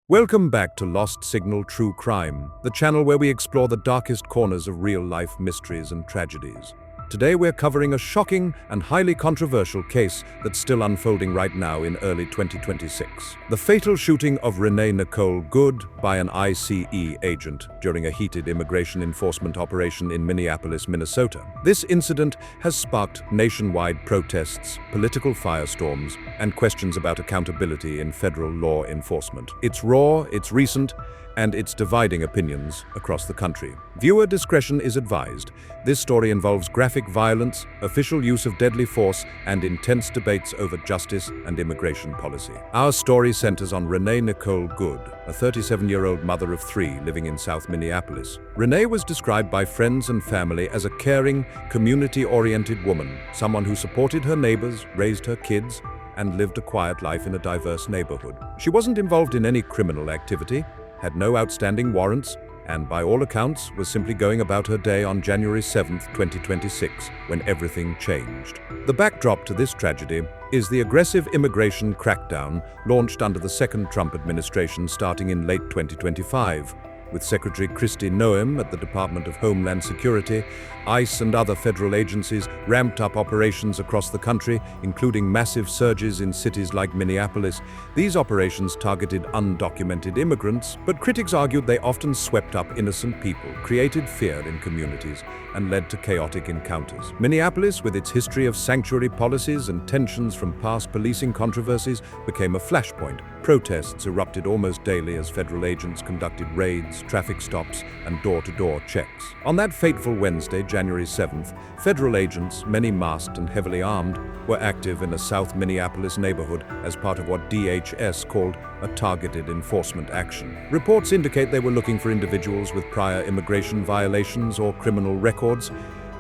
Welcome back to Lost Signal True Crime, the channel where we explore the darkest corners of real-life mysteries and tragedies. Today we're covering a shocking and highly controversial case that's still unfolding right now in early 2026. The fatal shooting of Renee Nicole Good by an ICE agent during a heated immigration enforcement operation in Minneapolis, Minnesota. This incident has sparked nationwide protests, political firestorms, and questions about accountability in federal law enforcement. It's raw, it's recent, and it's dividing opinions across the country. Viewer discretion is advised. This story involves graphic violence, official use of deadly force, and intense debates over justice and immigration policy. Our story centers on Renee Nicole Good, a 37-year-old mother of three living in South Minneapolis. Renee was described by friends and family as a caring, community-oriented woman, someone who supported her neighbors, raised her kids, and lived a quiet life in a diverse neighborhood. She wasn't involved in any criminal activity, had no outstanding warrants, and by all accounts was simply going about her day on January 7, 2026, when everything changed. The backdrop to this tragedy is the aggressive immigration crackdown launched under the second Trump administration starting in late 2025. With Secretary Kristi Noem at the Department of Homeland Security, ICE and other federal agencies ramped up operations across the country, including massive surges in cities like Minneapolis. These operations targeted undocumented immigrants, but critics argued they often swept up innocent people, created fear in communities, and led to chaotic encounters. Minneapolis, with its history of sanctuary policies and tensions from past policing controversies, became a flashpoint. Protests erupted almost daily as federal agents conducted raids, traffic stops, and door-to-door checks. On that fateful Wednesday, January 7th, federal agents, many masked and heavily armed, were active in a South Minneapolis neighborhood as part of what DHS called a targeted enforcement action. Reports indicate they were looking for individuals with prior immigration violations or criminal records,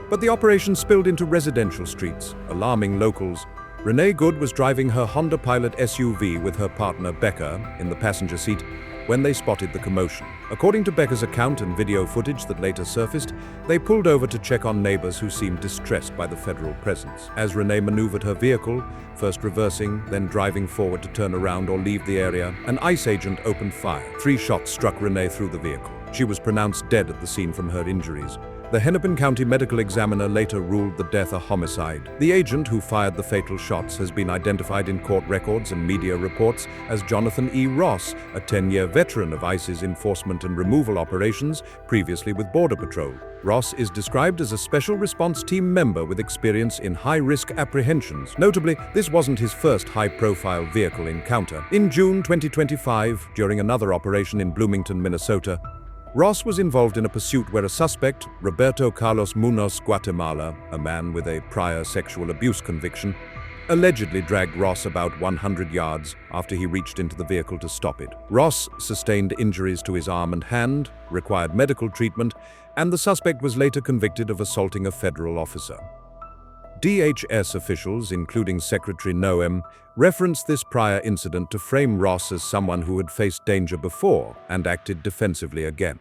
but the operation spilled into residential streets, alarming locals. Renee Good was driving her Honda Pilot SUV with her partner Becca in the passenger seat when they spotted the commotion. According to Becca's account and video footage that later surfaced, they pulled over to check on neighbors who seemed distressed by the federal presence. As Renee maneuvered her vehicle, first reversing, then driving forward to turn around or leave the area, an ICE agent opened fire. 3 shots struck Renee through the vehicle. She was pronounced dead at the scene from her injuries. The Hennepin County medical examiner later ruled the death a homicide. The agent who fired the fatal shots has been identified in court records and media reports as Jonathan E. Ross, a 10-year veteran of ICE's enforcement and removal operations, previously with Border Patrol. Ross is described as a special response team member with experience in high-risk apprehensions. Notably, this wasn't his first high-profile vehicle encounter. In June 2025, during another operation in Bloomington, Minnesota, Ross was involved in a pursuit where a suspect, Roberto Carlos Munoz Guatemala, a man with a prior sexual abuse conviction, allegedly dragged Ross about 100 yards after he reached into the vehicle to stop it. Ross sustained injuries to his arm and hand, required medical treatment, and the suspect was later convicted of assaulting a federal officer. DHS officials, including Secretary Noem, referenced this prior incident to frame Ross as someone who had faced danger before and acted defensively again.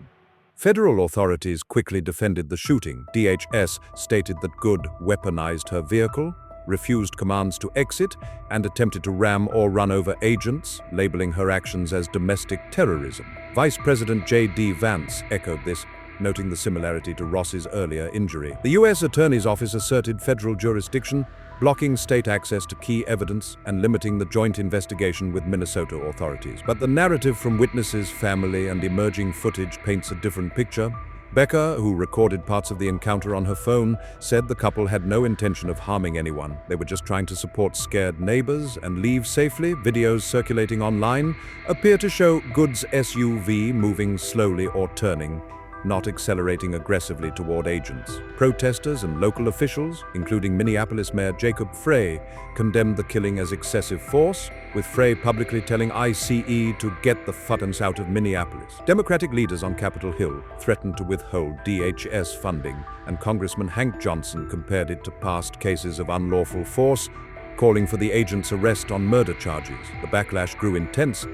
Federal authorities quickly defended the shooting. DHS stated that Good weaponized her vehicle, refused commands to exit, and attempted to ram or run over agents, labeling her actions as domestic terrorism. Vice President J.D. Vance echoed this, noting the similarity to Ross's earlier injury. The U.S. Attorney's Office asserted federal jurisdiction, blocking state access to key evidence and limiting the joint investigation with Minnesota authorities. But the narrative from witnesses, family, and emerging footage paints a different picture. Becca, who recorded parts of the encounter on her phone, said the couple had no intention of harming anyone. They were just trying to support scared neighbors and leave safely. Videos circulating online appear to show Good's SUV moving slowly or turning, not accelerating aggressively toward agents. Protesters and local officials, including Minneapolis Mayor Jacob Frey, condemned the killing as excessive force, with Frey publicly telling ICE to get the fuckers out of Minneapolis. Democratic leaders on Capitol Hill threatened to withhold DHS funding, and Congressman Hank Johnson compared it to past cases of unlawful force, calling for the agent's arrest on murder charges. The backlash grew intense.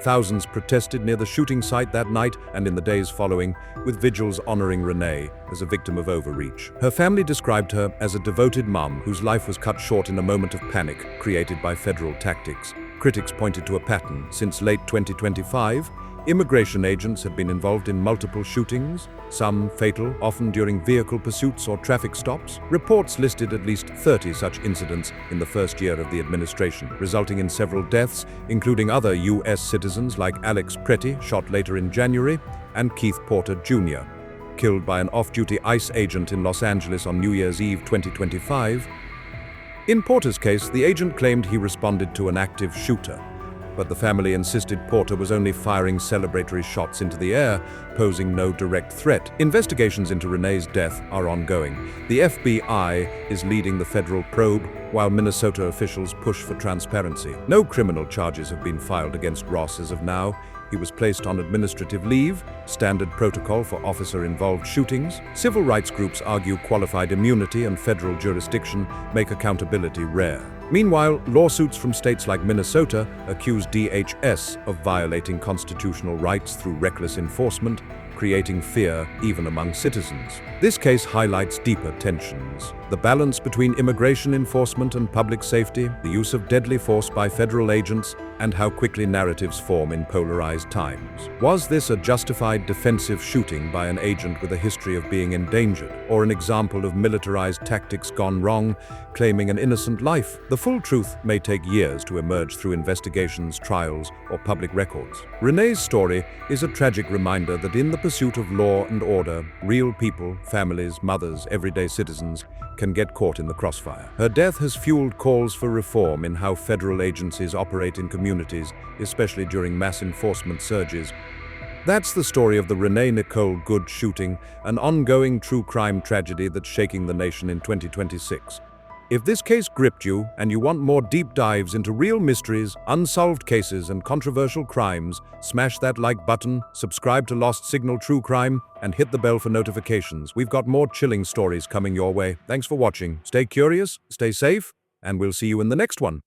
Thousands protested near the shooting site that night and in the days following, with vigils honoring Renee as a victim of overreach. Her family described her as a devoted mom whose life was cut short in a moment of panic created by federal tactics. Critics pointed to a pattern. Since late 2025, Immigration agents had been involved in multiple shootings, some fatal, often during vehicle pursuits or traffic stops. Reports listed at least 30 such incidents in the first year of the administration, resulting in several deaths, including other U.S. citizens like Alex Pretty, shot later in January, and Keith Porter Jr., killed by an off-duty ICE agent in Los Angeles on New Year's Eve 2025. In Porter's case, the agent claimed he responded to an active shooter, but the family insisted Porter was only firing celebratory shots into the air, posing no direct threat. Investigations into Renee's death are ongoing. The FBI is leading the federal probe, while Minnesota officials push for transparency. No criminal charges have been filed against Ross as of now. He was placed on administrative leave, standard protocol for officer-involved shootings. Civil rights groups argue qualified immunity and federal jurisdiction make accountability rare. Meanwhile, lawsuits from states like Minnesota accuse DHS of violating constitutional rights through reckless enforcement, creating fear even among citizens. This case highlights deeper tensions: the balance between immigration enforcement and public safety, the use of deadly force by federal agents, and how quickly narratives form in polarized times. Was this a justified defensive shooting by an agent with a history of being endangered, or an example of militarized tactics gone wrong, claiming an innocent life? The full truth may take years to emerge through investigations, trials, or public records. Renee's story is a tragic reminder that in the pursuit of law and order, real people, families, mothers, everyday citizens can get caught in the crossfire. Her death has fueled calls for reform in how federal agencies operate in communities, especially during mass enforcement surges. That's the story of the Renee Nicole Good shooting, an ongoing true crime tragedy that's shaking the nation in 2026. If this case gripped you and you want more deep dives into real mysteries, unsolved cases, and controversial crimes, smash that like button, subscribe to Lost Signal True Crime, and hit the bell for notifications. We've got more chilling stories coming your way. Thanks for watching. Stay curious, stay safe, and we'll see you in the next one.